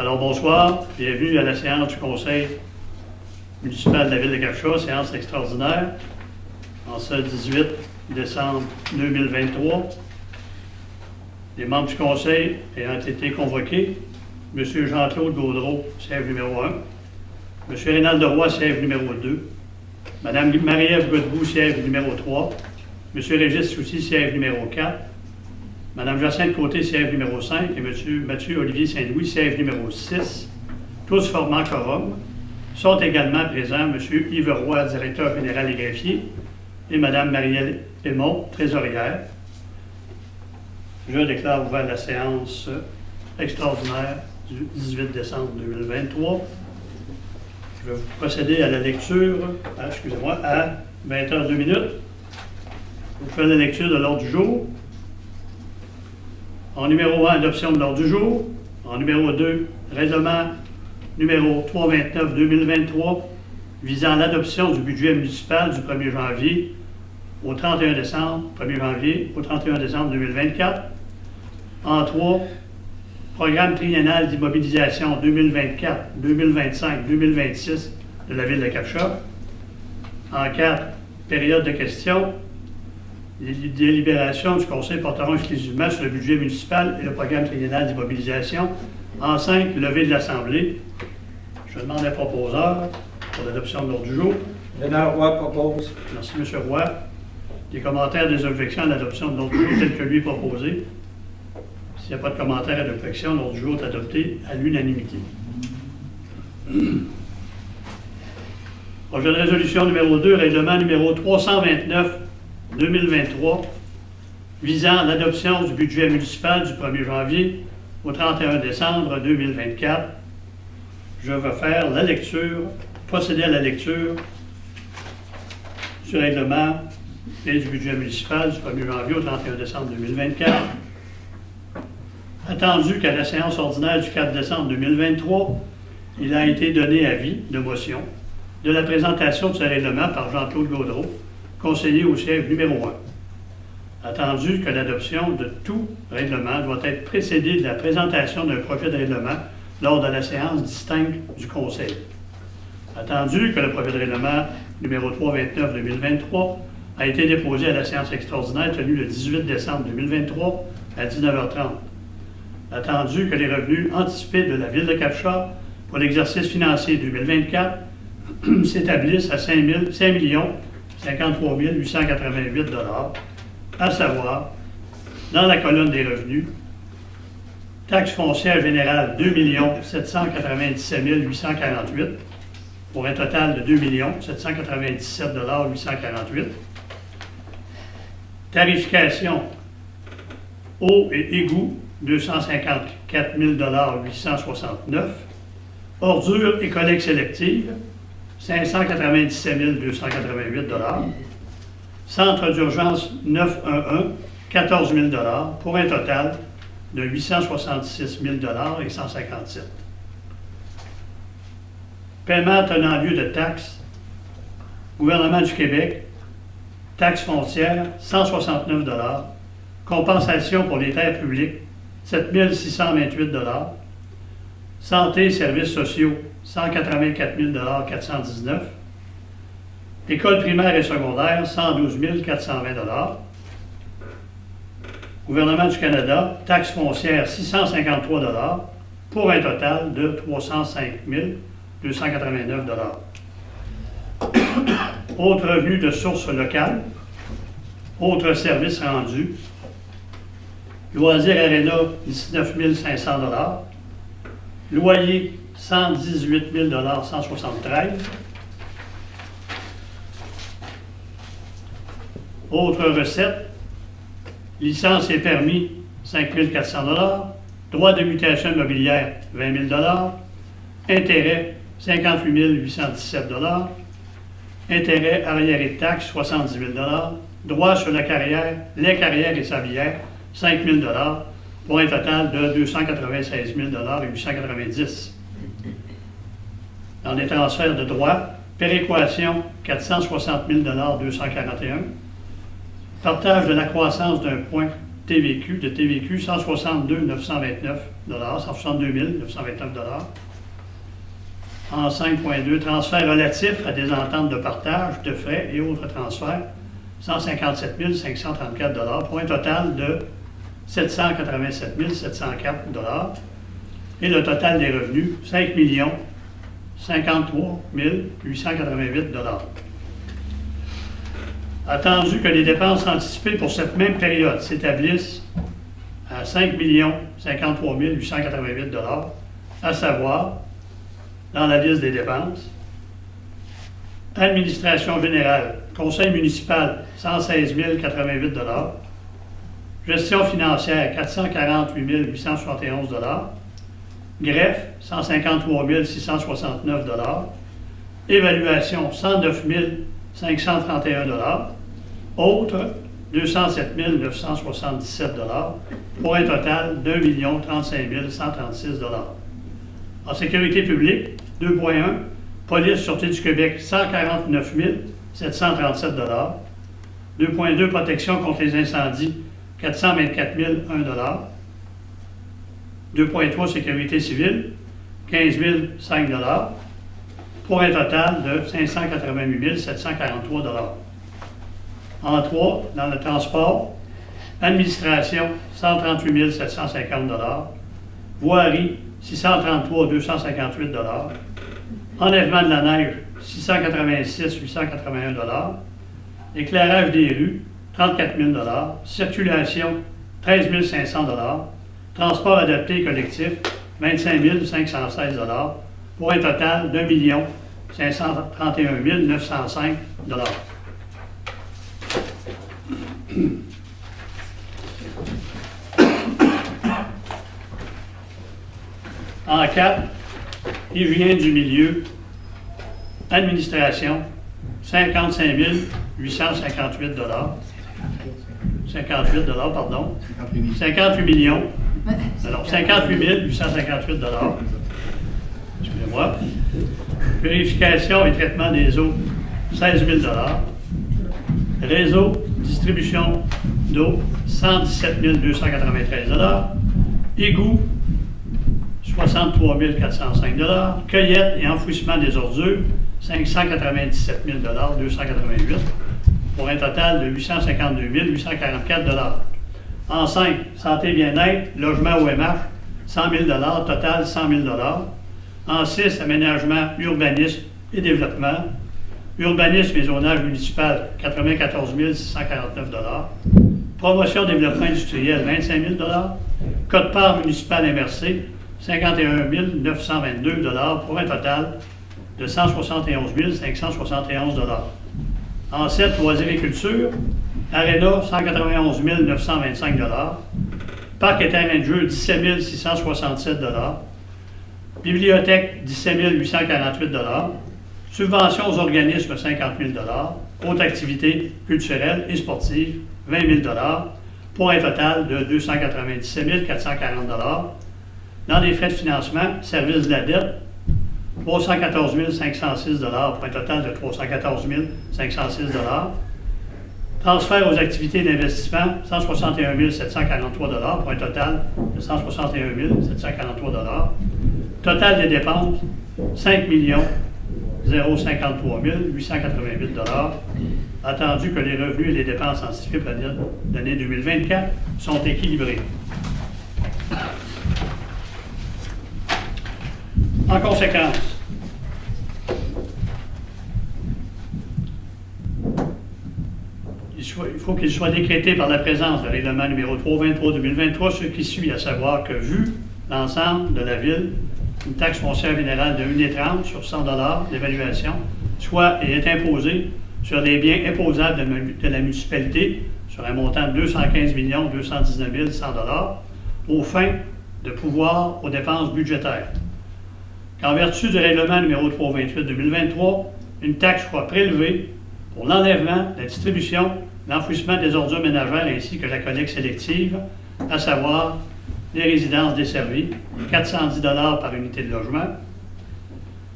Alors bonsoir, bienvenue à la séance du Conseil municipal de la Ville de Capcha, séance extraordinaire, en ce 18 décembre 2023. Les membres du Conseil ayant été convoqués, M. Jean-Claude Gaudreau, siège numéro 1, M. Rénal Roy, siège numéro 2, Mme Marie-Ève Godbout, siège numéro 3, M. Régis Soucy, siège numéro 4, Mme Jacinthe Côté, siège numéro 5, et M. Mathieu-Olivier Saint-Louis, siège numéro 6, tous formant quorum. Sont également présents M. Yves Roy, directeur général et greffier, et Mme Marielle Aymon, trésorière. Je déclare ouverte la séance extraordinaire du 18 décembre 2023. Je vais vous procéder à la lecture, à 20h02. Je vous fais la lecture de l'ordre du jour. En numéro 1, adoption de l'ordre du jour. En numéro 2, règlement numéro 329-2023 visant l'adoption du budget municipal du 1er janvier au 31 décembre, 1er janvier au 31 décembre 2024. En 3, programme triennal d'immobilisation 2024, 2025, 2026 de la Ville de Capcha. En 4, période de questions. Les délibérations du Conseil porteront exclusivement sur le budget municipal et le programme triennal d'immobilisation. En 5, levée de l'Assemblée. Je demande à proposeur pour l'adoption de l'ordre du jour. Rénal Roy propose. Merci, M. Roy. Des commentaires, des objections à l'adoption de l'ordre du jour tel que lui est proposé. S'il n'y a pas de commentaires et d'objections, l'ordre du jour est adopté à l'unanimité. Projet de résolution numéro 2, règlement numéro 329-2023 visant l'adoption du budget municipal du 1er janvier au 31 décembre 2024. Je vais faire la lecture, procéder à la lecture du règlement et du budget municipal du 1er janvier au 31 décembre 2024. Attendu qu'à la séance ordinaire du 4 décembre 2023, il a été donné avis de motion de la présentation de ce règlement par Jean-Claude Gaudreau, conseiller au siège numéro 1. Attendu que l'adoption de tout règlement doit être précédée de la présentation d'un projet de règlement lors de la séance distincte du Conseil. Attendu que le projet de règlement numéro 329-2023 a été déposé à la séance extraordinaire tenue le 18 décembre 2023 à 19h30. Attendu que les revenus anticipés de la Ville de Capcha pour l'exercice financier 2024 s'établissent à 5 53 888 $, à savoir, dans la colonne des revenus, taxe foncière générale 2 797 848 pour un total de 2 797 848. Tarification eau et égout 254 000 869. Ordures et collectes sélectives 597 288 $. Centre d'urgence 911, 14 000 $ pour un total de 866 000 $ et 157. Paiement tenant lieu de taxes, Gouvernement du Québec, taxes foncières 169 $, compensation pour les terres publiques 7 628 $, santé et services sociaux 184 419 $, école primaire et secondaire, 112 420 $. Gouvernement du Canada, taxes foncières, 653 $, pour un total de 305 289 $. Autres revenus de sources locales, autres services rendus, Loisirs Arena, 19 500 $, loyer, 118 173 $. Autres recettes, licence et permis, 5 400 $, droits de mutation immobilière, 20 000 $, intérêts, 58 817 $, intérêts arriérés de taxes, 70 000 $, droits sur la carrière, les carrières et sablières, 5 000 $, pour un total de 296 000 $ et 890. Dans les transferts de droits, péréquation, 460 000 $ 241. Partage de la croissance d'un point TVQ, 162 929 162 929 En 5.2, transfert relatif à des ententes de partage de frais et autres transferts, 157 534 pour un total de 787 704 et le total des revenus, 5 53 888 Attendu que les dépenses anticipées pour cette même période s'établissent à 5 53 888 à savoir, dans la liste des dépenses, administration générale, conseil municipal, 116 088 gestion financière, 448 871 greffe, 153 669 évaluation, 109 531 autres, 207 977 pour un total de 1 035 136 En sécurité publique, 2.1, police Sûreté du Québec, 149 737 2.2, protection contre les incendies, 424 001 2.3, sécurité civile, 15 005 pour un total de 588 743 En 3, dans le transport, administration, 138 750 voirie, 633 258 enlèvement de la neige, 686 881 éclairage des rues, 34 000 circulation, 13 500 transport adapté collectif, 25 516 pour un total de 1 531 905 En 4, hygiène du milieu, administration, 55 858 58 pardon. 58 millions. Alors, 58 858 Excusez-moi. Purification et traitement des eaux, 16 000 Réseau, distribution d'eau, 117 293 Égout, 63 405 Cueillette et enfouissement des ordures, 597 288 pour un total de 852 844 En 5, santé et bien-être, logement OMH, 100 000 total 100 000 En 6, aménagement, urbanisme et développement, urbanisme et zonage municipal, 94 649 promotion développement industriel, 25 000 quote-part municipal MRC, 51 922 pour un total de 171 571 En 7, loisirs-culture, Aréna, 191 925 Parc et terrain de jeu, 17 667 Bibliothèque, 17 848 Subventions aux organismes, 50 000 Haute activité culturelle et sportive, 20 000 pour un total de 297 440 Dans les frais de financement, service de la dette, 314 506 pour un total de 314 506 Transfert aux activités d'investissement, 161 743 pour un total de 161 743 Total des dépenses, 5 053 888 Attendu que les revenus et les dépenses anticipées pour l'année 2024 sont équilibrés. En conséquence, il faut qu'il soit décrété par la présence du règlement numéro 323-2023, ce qui suit, à savoir que, vu l'ensemble de la ville, une taxe foncière générale de 1,30 sur 100 d'évaluation, soit et est imposée sur les biens imposables de la municipalité sur un montant de 215 219 100 aux fins de pouvoir aux dépenses budgétaires. Qu'en vertu du règlement numéro 328-2023, une taxe soit prélevée pour l'enlèvement, la distribution, l'enfouissement des ordures ménagères ainsi que la collecte sélective, à savoir les résidences desservies, 410 par unité de logement.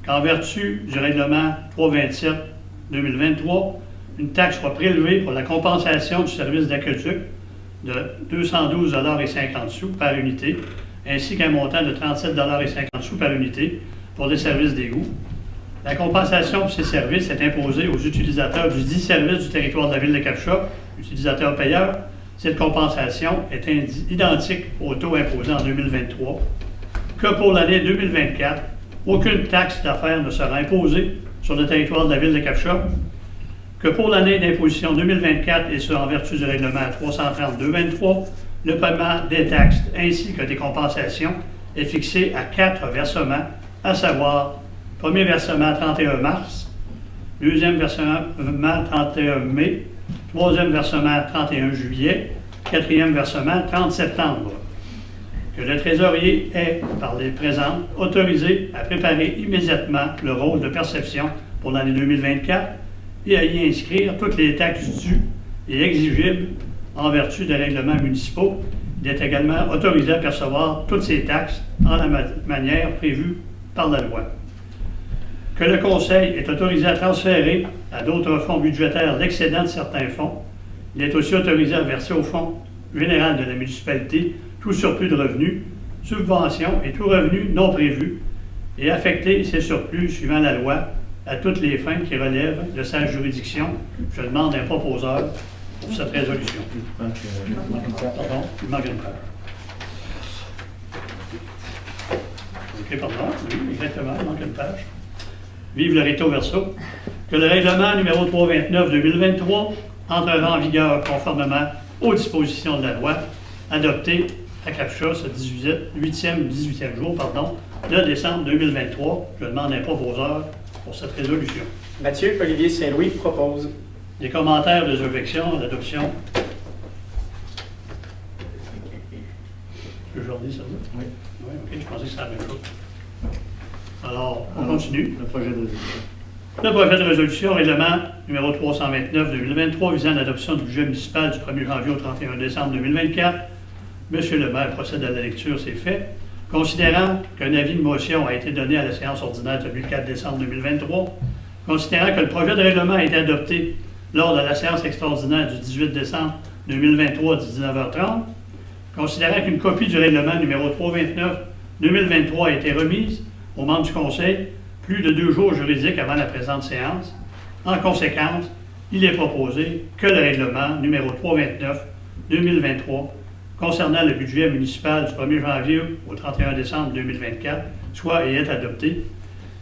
Qu'en vertu du règlement 327-2023, une taxe soit prélevée pour la compensation du service d'aqueduc de 212,50 $ par unité, ainsi qu'un montant de 37,50 $ par unité pour des services d'égout. La compensation pour ces services est imposée aux utilisateurs du dit service du territoire de la Ville de Cap-Chop, utilisateurs payeurs. Cette compensation est identique au taux imposé en 2023, que pour l'année 2024, aucune taxe d'affaires ne sera imposée sur le territoire de la Ville de Cap-Chop, que pour l'année d'imposition 2024, et ce en vertu du règlement 332-23, le paiement des taxes ainsi que des compensations est fixé à 4 versements, à savoir, premier versement 31 mars, deuxième versement 31 mai, troisième versement 31 juillet, quatrième versement 30 septembre. Que le trésorier est, par les présentes, autorisé à préparer immédiatement le rôle de perception pour l'année 2024 et à y inscrire toutes les taxes dues et exigibles en vertu des règlements municipaux. Il est également autorisé à percevoir toutes ces taxes en la manière prévue par la loi. Que le Conseil est autorisé à transférer à d'autres fonds budgétaires l'excédent de certains fonds. Il est aussi autorisé à verser au Fonds général de la municipalité tout surplus de revenus, subventions et tout revenu non prévu, et affecter ces surplus suivant la loi à toutes les fins qui relèvent de sa juridiction. Je demande un proposeur pour cette résolution. Pardon, il manque une page. OK, pardon, oui, exactement, il manque une page. Vive le recto verso. Que le règlement numéro 329-2023 entrera en vigueur conformément aux dispositions de la loi adoptée à Cap-Chop ce 18e jour de décembre 2023. Je demande un proposeur pour cette résolution. Mathieu Olivier Saint-Louis propose. Des commentaires, des objections, l'adoption. Aujourd'hui, ça va? Oui. Oui, OK, je pensais que c'était la même chose. Alors, on continue. Le projet de résolution. Le projet de résolution, règlement numéro 329-2023, visant l'adoption du budget municipal du 1er janvier au 31 décembre 2024. Monsieur le maire procède à la lecture, c'est fait. Considérant qu'un avis de motion a été donné à la séance ordinaire tenue le 4 décembre 2023, considérant que le projet de règlement a été adopté lors de la séance extraordinaire du 18 décembre 2023 à 19h30, considérant qu'une copie du règlement numéro 329-2023 a été remise aux membres du Conseil plus de 2 jours juridiques avant la présente séance. En conséquence, il est proposé que le règlement numéro 329-2023 concernant le budget municipal du 1er janvier au 31 décembre 2024 soit et est adopté.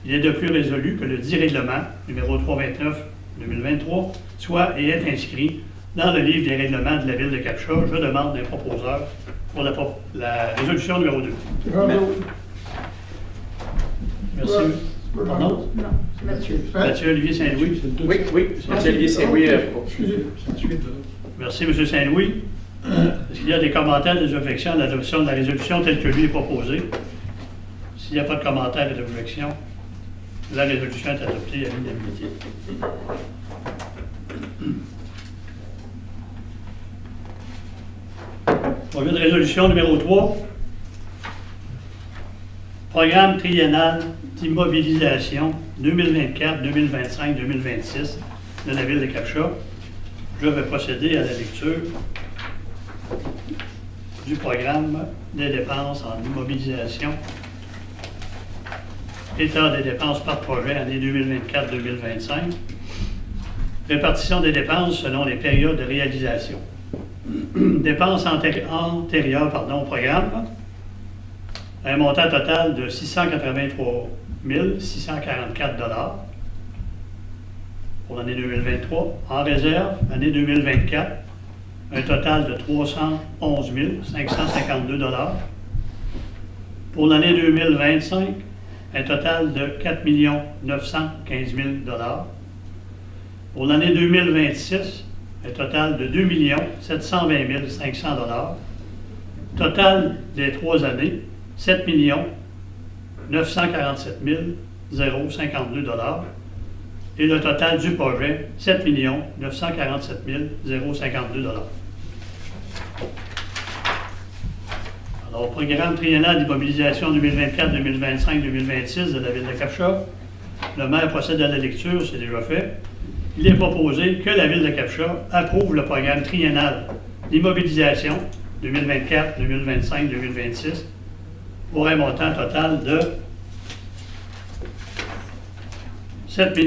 Il est de plus résolu que le dit règlement numéro 329-2023 soit et est inscrit dans le livre des règlements de la Ville de Cap-Chop. Je demande un proposeur pour la résolution numéro 2. Merci. Pardon? Non, c'est Mathieu. Mathieu Olivier Saint-Louis. Oui, Mathieu Olivier Saint-Louis. Excusez. Merci, M. Saint-Louis. Est-ce qu'il y a des commentaires, des objections à l'adoption de la résolution telle que lui est proposée? S'il n'y a pas de commentaires et d'objections, la résolution est adoptée à l'unanimité. Projet de résolution numéro 3. Programme triennal d'immobilisation 2024, 2025, 2026 de la Ville de Cap-Chop. Je vais procéder à la lecture du programme des dépenses en immobilisation. État des dépenses par projet année 2024-2025. Répartition des dépenses selon les périodes de réalisation. Dépenses antérieures au programme. Un montant total de 683 644 pour l'année 2023. En réserve, année 2024, un total de 311 552 pour l'année 2025, un total de 4 915 000 pour l'année 2026, un total de 2 720 500 Total des 3 années, 7 947 052 et le total du projet, 7 947 052 Alors, programme triennal d'immobilisation 2024, 2025, 2026 de la Ville de Cap-Chop. Le maire procède à la lecture, c'est déjà fait. Il est proposé que la Ville de Cap-Chop approuve le programme triennal l'immobilisation 2024, 2025, 2026 pour un montant total de 7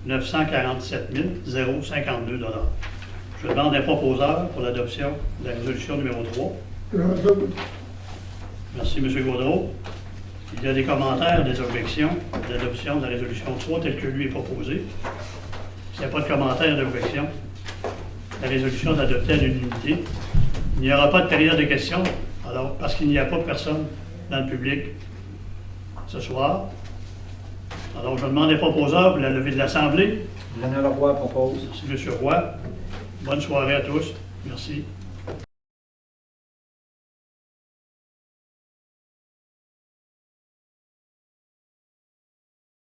947 052 $. Je demande un proposeur pour l'adoption de la résolution numéro 3. Merci, M. Gaudreau. Il y a des commentaires, des objections à l'adoption de la résolution 3 telle que lui est proposée. S'il n'y a pas de commentaires et d'objections, la résolution est adoptée à l'unanimité. Il n'y aura pas de période de questions, alors parce qu'il n'y a pas de personne dans le public ce soir. Alors, je demande aux proposeurs pour la levée de l'Assemblée. Lionel Roy propose. Merci, M. Roy. Bonne soirée à tous. Merci.